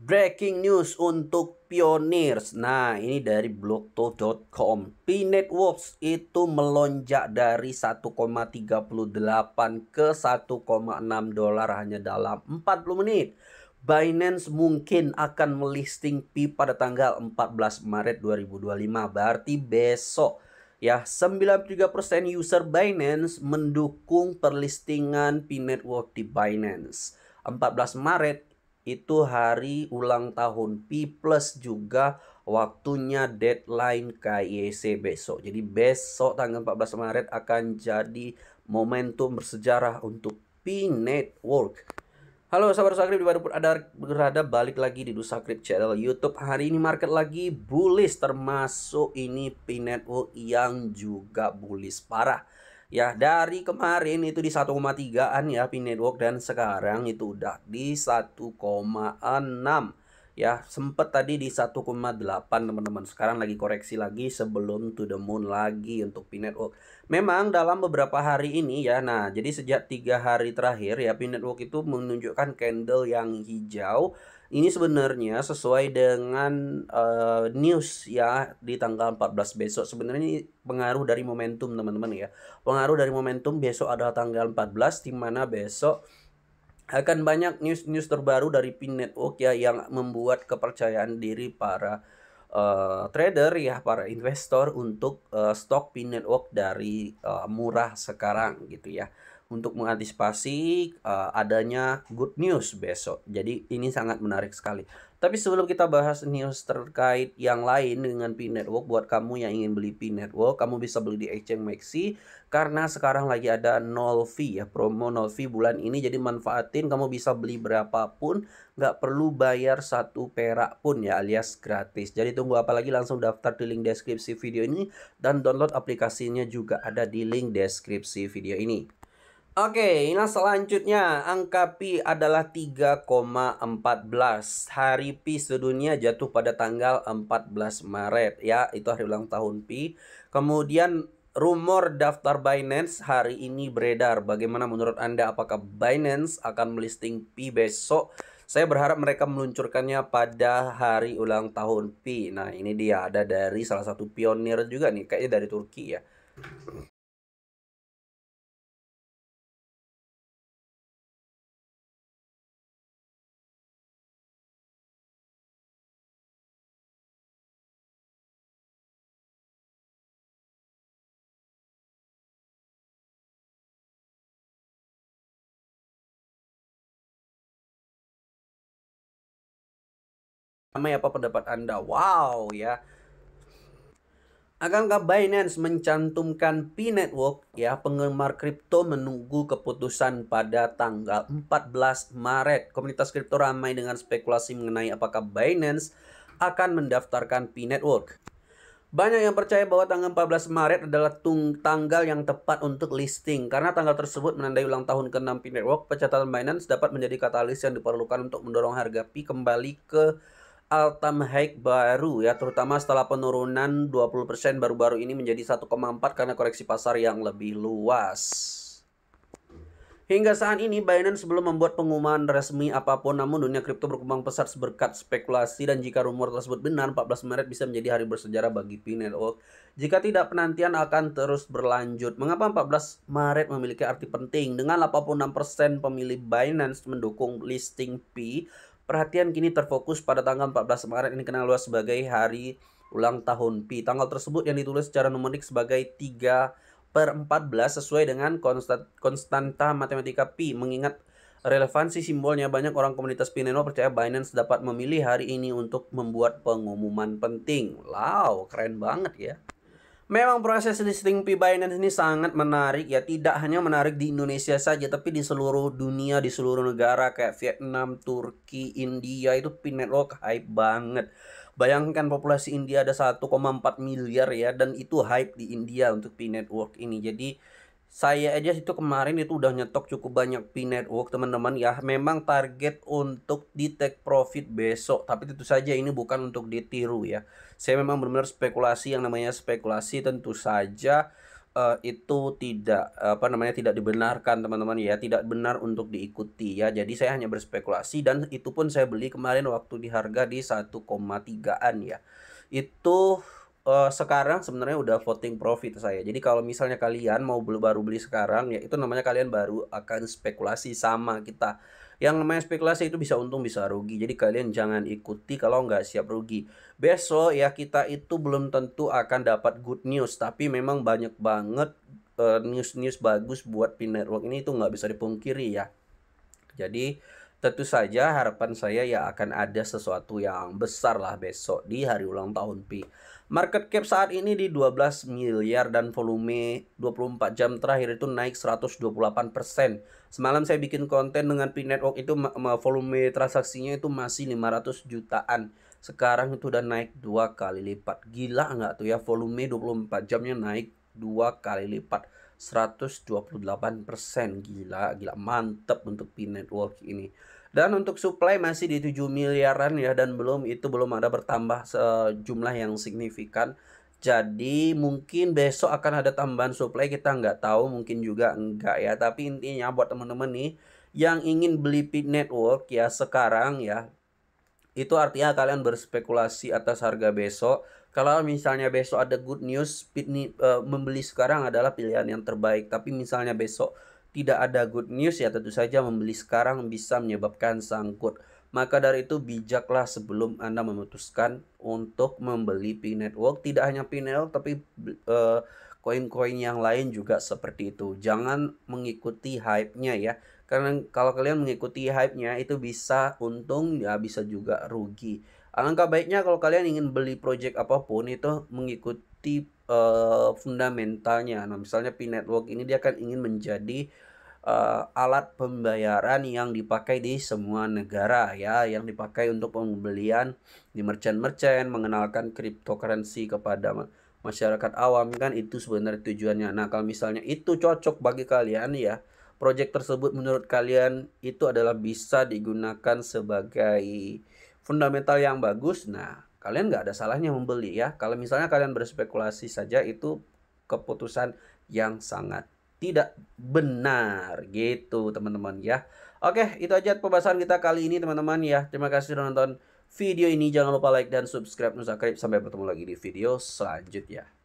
Breaking news untuk Pioneers. Nah, ini dari blogto.com. P-Networks itu melonjak dari 1,38 ke 1,6 dolar hanya dalam 40 menit. Binance mungkin akan melisting P pada tanggal 14 Maret 2025. Berarti besok. Ya, 93% user Binance mendukung perlistingan P-Network di Binance. 14 Maret itu hari ulang tahun Pi plus juga waktunya deadline KYC besok. Jadi besok tanggal 14 Maret akan jadi momentum bersejarah untuk Pi Network. Halo sahabat Dusakrypt dimanapun ada berada, balik lagi di Dusakrypt channel YouTube. Hari ini market lagi bullish, termasuk ini Pi Network yang juga bullish parah. Ya, dari kemarin itu di 1,3-an ya Pi Network, dan sekarang itu udah di 1,6. Ya, sempat tadi di 1,8 teman-teman. Sekarang lagi koreksi lagi sebelum to the moon lagi untuk Pi Network. Memang dalam beberapa hari ini ya, nah jadi sejak 3 hari terakhir ya Pi Network itu menunjukkan candle yang hijau. Ini sebenarnya sesuai dengan news ya di tanggal 14 besok. Sebenarnya ini pengaruh dari momentum teman-teman ya. Pengaruh dari momentum besok adalah tanggal 14, di mana besok akan banyak news-news terbaru dari Pi Network ya, yang membuat kepercayaan diri para trader ya, para investor untuk stok Pi Network dari murah sekarang gitu ya, untuk mengantisipasi adanya good news besok. Jadi ini sangat menarik sekali. Tapi sebelum kita bahas news terkait yang lain dengan Pi Network, buat kamu yang ingin beli Pi Network, kamu bisa beli di Exchange Maxi karena sekarang lagi ada 0 fee ya, promo 0 fee bulan ini. Jadi manfaatin, kamu bisa beli berapapun, nggak perlu bayar 1 perak pun ya, alias gratis. Jadi tunggu apa lagi, langsung daftar di link deskripsi video ini dan download aplikasinya juga ada di link deskripsi video ini. Oke, nah selanjutnya angka Pi adalah 3,14. Hari Pi sedunia jatuh pada tanggal 14 Maret ya, itu hari ulang tahun Pi. Kemudian rumor daftar Binance hari ini beredar. Bagaimana menurut Anda, apakah Binance akan melisting Pi besok? Saya berharap mereka meluncurkannya pada hari ulang tahun Pi. Nah, ini dia, ada dari salah satu pionir juga nih, kayaknya dari Turki ya. Apa pendapat Anda? Wow ya. Akankah Binance mencantumkan Pi Network ya? Penggemar kripto menunggu keputusan pada tanggal 14 Maret. Komunitas kripto ramai dengan spekulasi mengenai apakah Binance akan mendaftarkan Pi Network. Banyak yang percaya bahwa tanggal 14 Maret adalah tanggal yang tepat untuk listing, karena tanggal tersebut menandai ulang tahun ke-6 Pi Network. Pencatatan Binance dapat menjadi katalis yang diperlukan untuk mendorong harga Pi kembali ke all-time high baru ya, terutama setelah penurunan 20% baru-baru ini menjadi 1,4 karena koreksi pasar yang lebih luas. Hingga saat ini Binance belum membuat pengumuman resmi apapun, namun dunia kripto berkembang pesat berkat spekulasi, dan jika rumor tersebut benar, 14 Maret bisa menjadi hari bersejarah bagi Pi Network. Jika tidak, penantian akan terus berlanjut. Mengapa 14 Maret memiliki arti penting? Dengan 86% pemilih Binance mendukung listing Pi, perhatian kini terfokus pada tanggal 14 Maret ini, kenal luas sebagai hari ulang tahun Pi. Tanggal tersebut yang ditulis secara numerik sebagai 3/14 sesuai dengan konstanta matematika Pi. Mengingat relevansi simbolnya, banyak orang komunitas Pi Network percaya Binance dapat memilih hari ini untuk membuat pengumuman penting. Wow, keren banget ya. Memang proses listing Pi Binance ini sangat menarik ya. Tidak hanya menarik di Indonesia saja, tapi di seluruh dunia, di seluruh negara kayak Vietnam, Turki, India, itu Pi Network hype banget. Bayangkan populasi India ada 1,4 miliar ya, dan itu hype di India untuk Pi Network ini. Jadi saya aja itu kemarin itu udah nyetok cukup banyak Pi Network teman-teman ya. Memang target untuk di take profit besok, tapi tentu saja ini bukan untuk ditiru ya. Saya memang benar-benar spekulasi, yang namanya spekulasi tentu saja itu tidak, apa namanya, tidak dibenarkan teman-teman ya, tidak benar untuk diikuti ya. Jadi saya hanya berspekulasi dan itu pun saya beli kemarin waktu di harga di 1,3-an ya. Itu, sekarang sebenarnya udah floating profit saya. Jadi kalau misalnya kalian mau baru beli sekarang ya itu namanya kalian baru akan spekulasi sama kita. Yang namanya spekulasi itu bisa untung bisa rugi. Jadi kalian jangan ikuti kalau nggak siap rugi. Besok ya kita itu belum tentu akan dapat good news, tapi memang banyak banget news-news bagus buat Pin Network ini itu nggak bisa dipungkiri ya. Jadi tentu saja harapan saya ya akan ada sesuatu yang besar lah besok di hari ulang tahun Pi. Market cap saat ini di 12 miliar dan volume 24 jam terakhir itu naik 128%. Semalam saya bikin konten dengan Pi Network itu volume transaksinya itu masih 500 jutaan. Sekarang itu udah naik 2 kali lipat. Gila nggak tuh ya, volume 24 jamnya naik 2 kali lipat. 128%. Gila, gila mantep untuk Pi Network ini. Dan untuk supply masih di 7 miliaran ya, dan belum ada bertambah sejumlah yang signifikan. Jadi mungkin besok akan ada tambahan supply, kita nggak tahu, mungkin juga enggak ya. Tapi intinya buat teman-teman nih yang ingin beli Pi Network ya sekarang ya, itu artinya kalian berspekulasi atas harga besok. Kalau misalnya besok ada good news, membeli sekarang adalah pilihan yang terbaik. Tapi misalnya besok tidak ada good news ya tentu saja membeli sekarang bisa menyebabkan sangkut. Maka dari itu bijaklah sebelum Anda memutuskan untuk membeli Pi Network. Tidak hanya Pi Network tapi koin-koin yang lain juga seperti itu. Jangan mengikuti hype-nya ya. Karena kalau kalian mengikuti hype-nya itu bisa untung ya bisa juga rugi. Alangkah baiknya kalau kalian ingin beli project apapun itu mengikuti fundamentalnya. Nah, misalnya Pi Network ini dia kan ingin menjadi alat pembayaran yang dipakai di semua negara ya, yang dipakai untuk pembelian di merchant-merchant, mengenalkan cryptocurrency kepada masyarakat awam kan itu sebenarnya tujuannya. Nah, kalau misalnya itu cocok bagi kalian ya, project tersebut menurut kalian itu adalah bisa digunakan sebagai fundamental yang bagus, nah kalian nggak ada salahnya membeli ya. Kalau misalnya kalian berspekulasi saja itu keputusan yang sangat tidak benar gitu teman-teman ya. Oke, itu aja pembahasan kita kali ini teman-teman ya. Terima kasih sudah nonton video ini. Jangan lupa like dan subscribe. Sampai bertemu lagi di video selanjutnya.